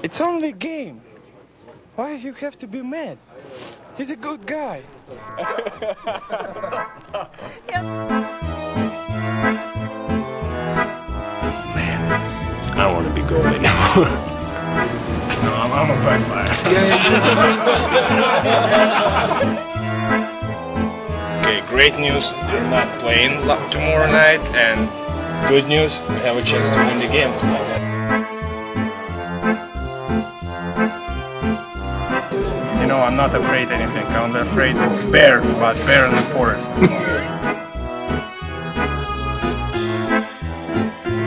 It's only a game. Why you have to be mad? He's a good guy. Man, I want to be goalie now. No, I'm a backfire. Okay, great news. I'm not playing tomorrow night, and good news, we have a chance to win the game tomorrow. You know, I'm not afraid of anything. I'm afraid of bear, but bear in the forest.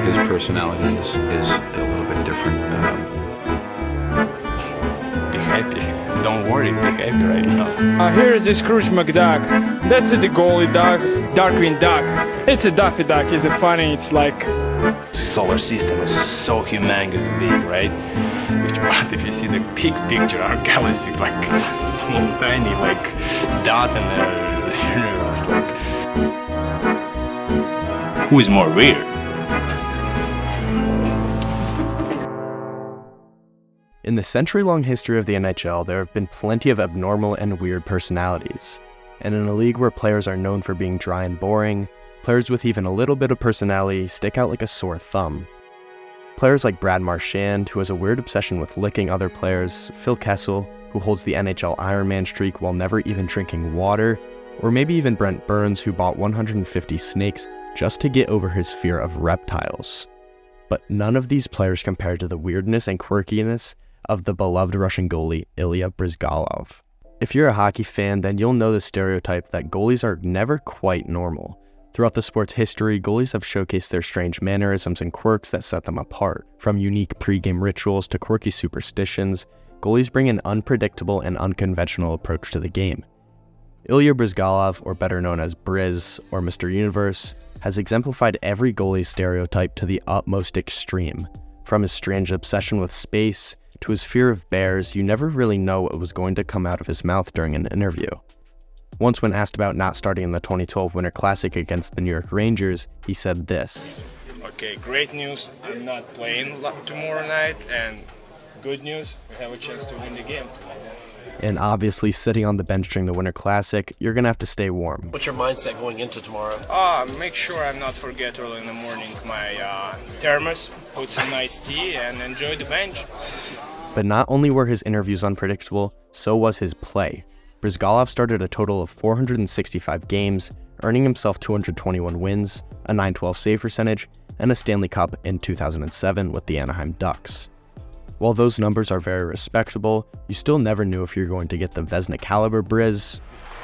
His personality is a little bit different. Be happy. Don't worry, be happy right now. Here is the Scrooge McDuck. That's the goalie duck, Darkwing Duck. It's a Daffy Duck. It's a funny. It's like The solar system is so humongous big, right? But if you see the big picture, our galaxy like small, tiny, like dot in the universe, like who is more weird? In the century-long history of the NHL, there have been plenty of abnormal and weird personalities. And in a league where players are known for being dry and boring, players with even a little bit of personality stick out like a sore thumb. Players like Brad Marchand, who has a weird obsession with licking other players, Phil Kessel, who holds the NHL Ironman streak while never even drinking water, or maybe even Brent Burns, who bought 150 snakes just to get over his fear of reptiles. But none of these players compare to the weirdness and quirkiness of the beloved Russian goalie Ilya Bryzgalov. If you're a hockey fan, then you'll know the stereotype that goalies are never quite normal. Throughout the sport's history, goalies have showcased their strange mannerisms and quirks that set them apart. From unique pre-game rituals to quirky superstitions, goalies bring an unpredictable and unconventional approach to the game. Ilya Bryzgalov, or better known as Bryz or Mr. Universe, has exemplified every goalie stereotype to the utmost extreme. From his strange obsession with space to his fear of bears, you never really know what was going to come out of his mouth during an interview. Once when asked about not starting in the 2012 Winter Classic against the New York Rangers, he said this. Okay, great news. I'm not playing tomorrow night, and good news, we have a chance to win the game tomorrow. And obviously, sitting on the bench during the Winter Classic, you're gonna have to stay warm. What's your mindset going into tomorrow? Make sure I'm not forget early in the morning my thermos, put some nice tea, and enjoy the bench. But not only were his interviews unpredictable, so was his play. Bryzgalov started a total of 465 games, earning himself 221 wins, a .912 save percentage, and a Stanley Cup in 2007 with the Anaheim Ducks. While those numbers are very respectable, you still never knew if you're going to get the Vezina caliber Bryz.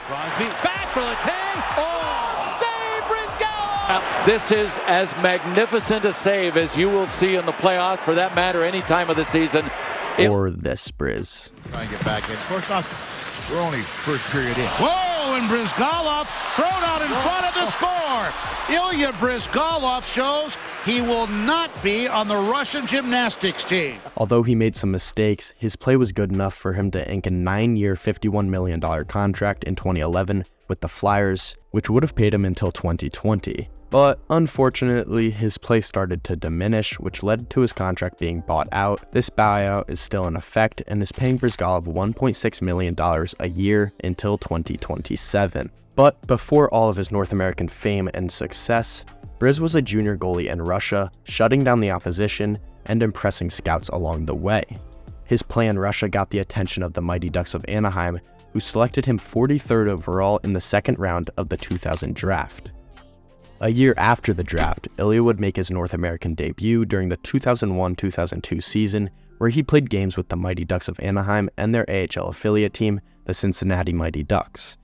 Crosby back for Letang. Oh, save Bryzgalov! This is as magnificent a save as you will see in the playoffs, for that matter, any time of the season. Or this Bryz. Try and get back in. Of course not. We're only first period in. Whoa, and Bryzgalov thrown out in front of the score. Ilya Bryzgalov shows he will not be on the Russian gymnastics team. Although he made some mistakes, his play was good enough for him to ink a 9-year, $51 million contract in 2011 with the Flyers, which would have paid him until 2020. But unfortunately, his play started to diminish, which led to his contract being bought out. This buyout is still in effect and is paying Bryzgalov $1.6 million a year until 2027. But before all of his North American fame and success, Bryz was a junior goalie in Russia, shutting down the opposition and impressing scouts along the way. His play in Russia got the attention of the Mighty Ducks of Anaheim, who selected him 43rd overall in the second round of the 2000 draft. A year after the draft, Ilya would make his North American debut during the 2001-2002 season, where he played games with the Mighty Ducks of Anaheim and their AHL affiliate team, the Cincinnati Mighty Ducks.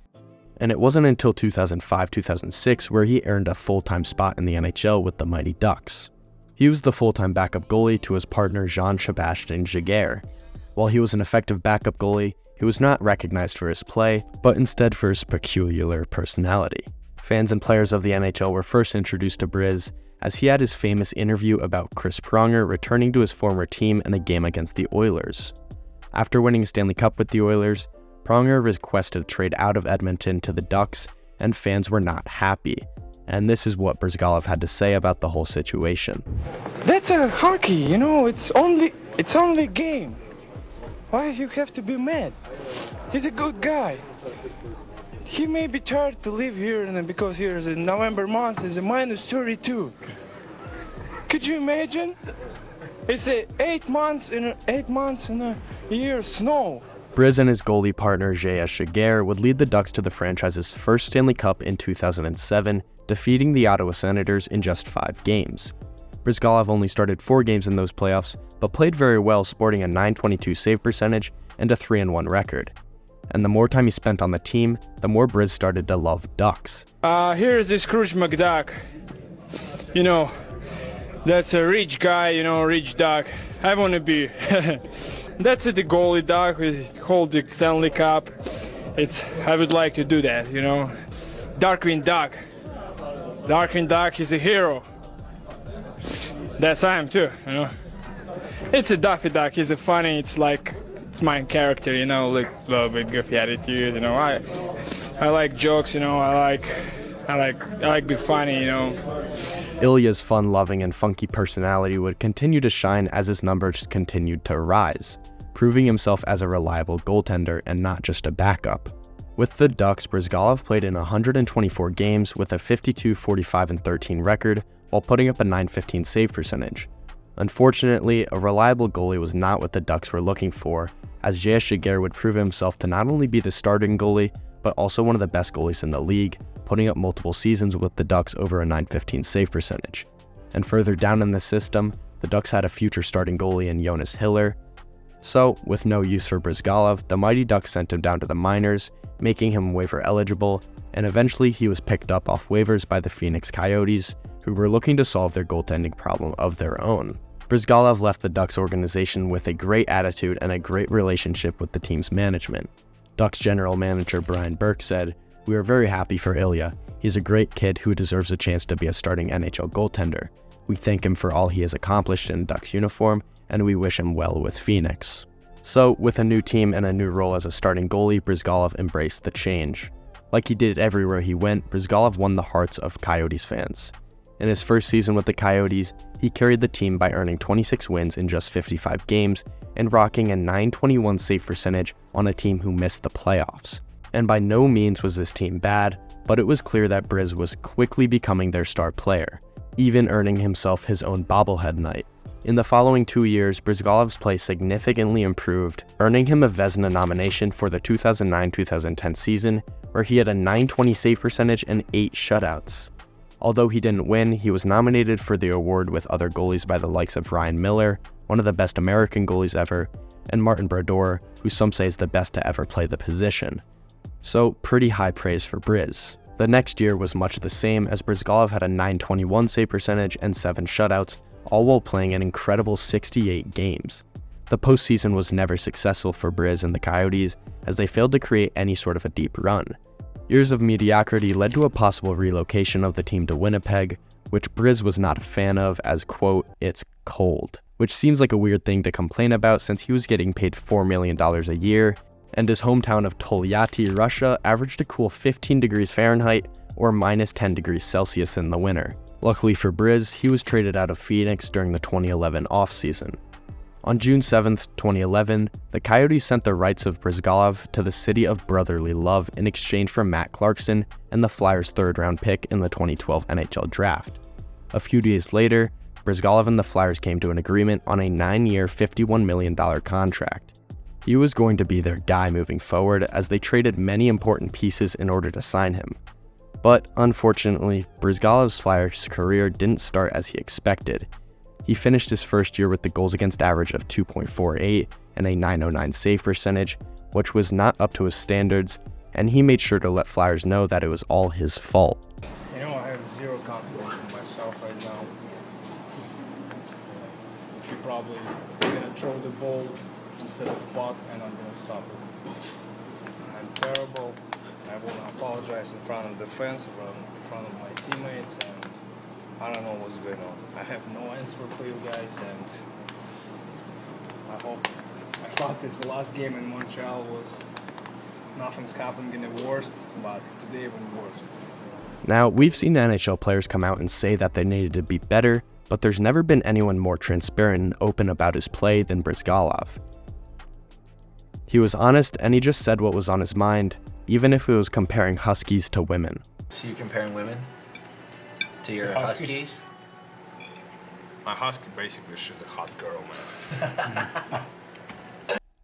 And it wasn't until 2005-2006 where he earned a full-time spot in the NHL with the Mighty Ducks. He was the full-time backup goalie to his partner Jean-Sebastien Giguère. While he was an effective backup goalie, he was not recognized for his play, but instead for his peculiar personality. Fans and players of the NHL were first introduced to Bryz as he had his famous interview about Chris Pronger returning to his former team in a game against the Oilers. After winning a Stanley Cup with the Oilers, Pronger requested a trade out of Edmonton to the Ducks, and fans were not happy. And this is what Bryzgalov had to say about the whole situation. That's a hockey, you know, it's only It's only a game. Why you have to be mad? He's a good guy. He may be tired to live here, and because here is in November month is a minus 32. Could you imagine? It's 8 months in a year snow. Bryz and his goalie partner J.S. Shiger would lead the Ducks to the franchise's first Stanley Cup in 2007, defeating the Ottawa Senators in just 5 games. Bryzgalov only started 4 games in those playoffs, but played very well, sporting a .922 save percentage and a 3-1 record. And the more time he spent on the team, the more Bryz started to love Ducks. Here is this Scrooge McDuck. You know, that's a rich guy, you know, rich duck. I want to be. That's the goalie duck who hold the Stanley Cup. I would like to do that, you know. Darkwing Duck. Darkwing Duck is a hero. That's I am too, you know. It's a Daffy Duck. He's a funny. It's my character, you know, like a little bit goofy attitude, you know. I like jokes, you know. I like be funny, you know. Ilya's fun-loving and funky personality would continue to shine as his numbers continued to rise, proving himself as a reliable goaltender and not just a backup. With the Ducks, Bryzgalov played in 124 games with a 52, 45, and 13 record, while putting up a .915 save percentage. Unfortunately, a reliable goalie was not what the Ducks were looking for, as J.S. Shiger would prove himself to not only be the starting goalie, but also one of the best goalies in the league, putting up multiple seasons with the Ducks over a .915 save percentage. And further down in the system, the Ducks had a future starting goalie in Jonas Hiller. So, with no use for Bryzgalov, the Mighty Ducks sent him down to the minors, making him waiver eligible, and eventually he was picked up off waivers by the Phoenix Coyotes, who were looking to solve their goaltending problem of their own. Bryzgalov left the Ducks organization with a great attitude and a great relationship with the team's management. Ducks general manager Brian Burke said, "We are very happy for Ilya. He's a great kid who deserves a chance to be a starting NHL goaltender. We thank him for all he has accomplished in Ducks uniform, and we wish him well with Phoenix." So, with a new team and a new role as a starting goalie, Bryzgalov embraced the change. Like he did everywhere he went, Bryzgalov won the hearts of Coyotes fans. In his first season with the Coyotes, he carried the team by earning 26 wins in just 55 games and rocking a .921 save percentage on a team who missed the playoffs. And by no means was this team bad, but it was clear that Bryz was quickly becoming their star player, even earning himself his own bobblehead night. In the following 2 years, Bryzgalov's play significantly improved, earning him a Vezina nomination for the 2009-2010 season, where he had a .920 save percentage and 8 shutouts. Although he didn't win, he was nominated for the award with other goalies by the likes of Ryan Miller, one of the best American goalies ever, and Martin Brodeur, who some say is the best to ever play the position. So, pretty high praise for Bryz. The next year was much the same, as Bryzgalov had a .921 save percentage and 7 shutouts, all while playing an incredible 68 games. The postseason was never successful for Bryz and the Coyotes, as they failed to create any sort of a deep run. Years of mediocrity led to a possible relocation of the team to Winnipeg, which Bryz was not a fan of, as, quote, "it's cold," which seems like a weird thing to complain about since he was getting paid $4 million a year, and his hometown of Tolyatti, Russia averaged a cool 15 degrees Fahrenheit or minus 10 degrees Celsius in the winter. Luckily for Bryz, he was traded out of Phoenix during the 2011 offseason. On June 7, 2011, the Coyotes sent the rights of Bryzgalov to the city of brotherly love in exchange for Matt Clarkson and the Flyers' 3rd-round pick in the 2012 NHL Draft. A few days later, Bryzgalov and the Flyers came to an agreement on a 9-year, $51 million contract. He was going to be their guy moving forward, as they traded many important pieces in order to sign him. But unfortunately, Bryzgalov's Flyers career didn't start as he expected. He finished his first year with the goals against average of 2.48 and a .909 save percentage, which was not up to his standards, and he made sure to let Flyers know that it was all his fault. You know, I have zero confidence in myself right now. You're probably gonna throw the ball instead of puck, and I'm gonna stop it. I'm terrible. I want to apologize in front of the fans, in front of my teammates, and I don't know what's going on. I have no answer for you guys, and I thought this last game in Montreal was nothing's happened in the worst, but today even worse. Now, we've seen NHL players come out and say that they needed to be better, but there's never been anyone more transparent and open about his play than Bryzgalov. He was honest and he just said what was on his mind, even if it was comparing Huskies to women. So you're comparing women to your Huskies? My husky basically, she's a hot girl, man.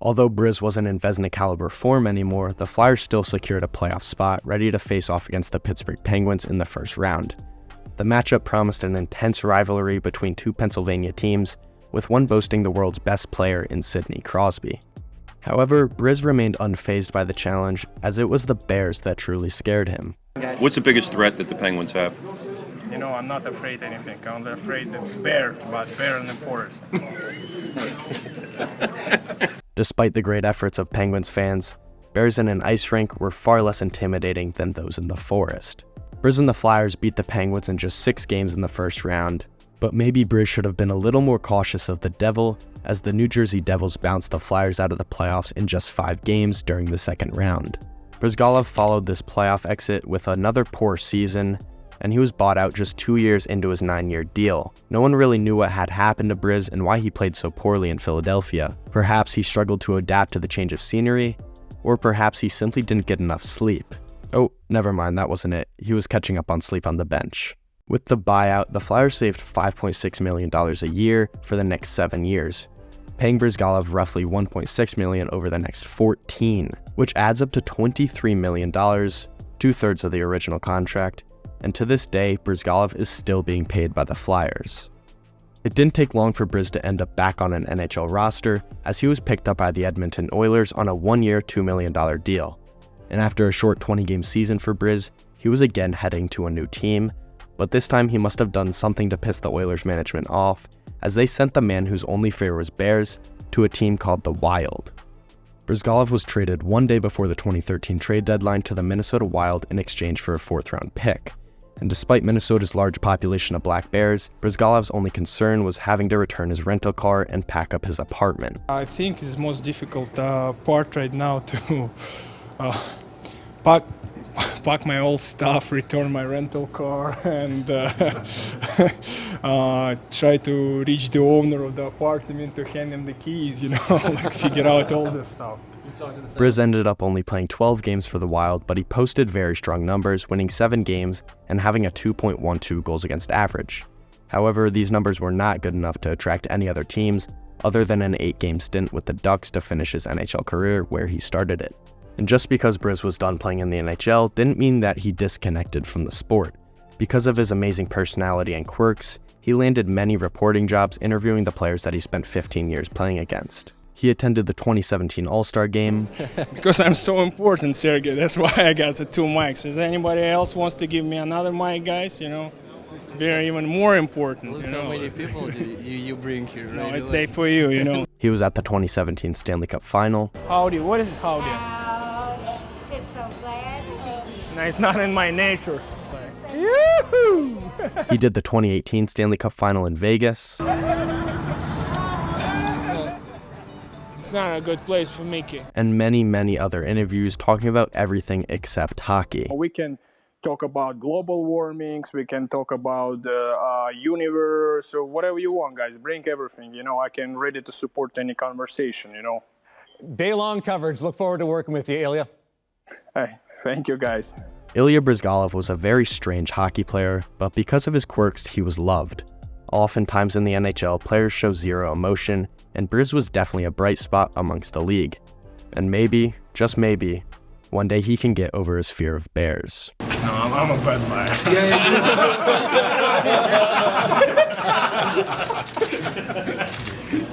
Although Bryz wasn't in Vezina caliber form anymore, the Flyers still secured a playoff spot, ready to face off against the Pittsburgh Penguins in the first round. The matchup promised an intense rivalry between two Pennsylvania teams, with one boasting the world's best player in Sidney Crosby. However, Bryz remained unfazed by the challenge, as it was the Bears that truly scared him. What's the biggest threat that the Penguins have? You know, I'm not afraid of anything. I'm afraid of bear, but bear in the forest. Despite the great efforts of Penguins fans, bears in an ice rink were far less intimidating than those in the forest. Bryz and the Flyers beat the Penguins in just 6 games in the first round, but maybe Bryz should have been a little more cautious of the Devil, as the New Jersey Devils bounced the Flyers out of the playoffs in just 5 games during the second round. Bryzgalov followed this playoff exit with another poor season, and he was bought out just 2 years into his 9-year deal. No one really knew what had happened to Bryz and why he played so poorly in Philadelphia. Perhaps he struggled to adapt to the change of scenery, or perhaps he simply didn't get enough sleep. Oh, never mind, that wasn't it. He was catching up on sleep on the bench. With the buyout, the Flyers saved $5.6 million a year for the next 7 years, paying Bryzgalov roughly $1.6 million over the next 14, which adds up to $23 million, 2/3 of the original contract, and to this day, Bryzgalov is still being paid by the Flyers. It didn't take long for Bryz to end up back on an NHL roster, as he was picked up by the Edmonton Oilers on a 1-year, $2 million deal. And after a short 20-game season for Bryz, he was again heading to a new team, but this time he must have done something to piss the Oilers management off, as they sent the man whose only fear was Bears to a team called the Wild. Bryzgalov was traded 1 day before the 2013 trade deadline to the Minnesota Wild in exchange for a 4th-round pick. And despite Minnesota's large population of black bears, Bryzgalov's only concern was having to return his rental car and pack up his apartment. I think it's the most difficult part right now to pack my old stuff, return my rental car, and try to reach the owner of the apartment to hand him the keys, you know, like figure out all this stuff. Bryz ended up only playing 12 games for the Wild, but he posted very strong numbers, winning 7 games and having a 2.12 goals against average. However, these numbers were not good enough to attract any other teams, other than an 8-game stint with the Ducks to finish his NHL career where he started it. And just because Bryz was done playing in the NHL didn't mean that he disconnected from the sport. Because of his amazing personality and quirks, he landed many reporting jobs interviewing the players that he spent 15 years playing against. He attended the 2017 All-Star Game. Because I'm so important, Sergey, that's why I got the 2 mics. Is anybody else wants to give me another mic, guys? You know, they're even more important. Look you know? how many people you bring here, right? No, it's day for you, you know. He was at the 2017 Stanley Cup Final. Howdy, what is howdy? It's so glad. No, it's not in my nature. Yoo-hoo! He did the 2018 Stanley Cup Final in Vegas. It's not a good place for Mickey. And many, many other interviews talking about everything except hockey. We can talk about global warmings, we can talk about the universe, or whatever you want, guys. Bring everything, you know, I can ready to support any conversation, you know. Day-long coverage. Look forward to working with you, Ilya. Hey, thank you, guys. Ilya Bryzgalov was a very strange hockey player, but because of his quirks, he was loved. Oftentimes in the NHL, players show zero emotion, and Bryz was definitely a bright spot amongst the league. And maybe, just maybe, one day he can get over his fear of bears. No, I'm a bad liar.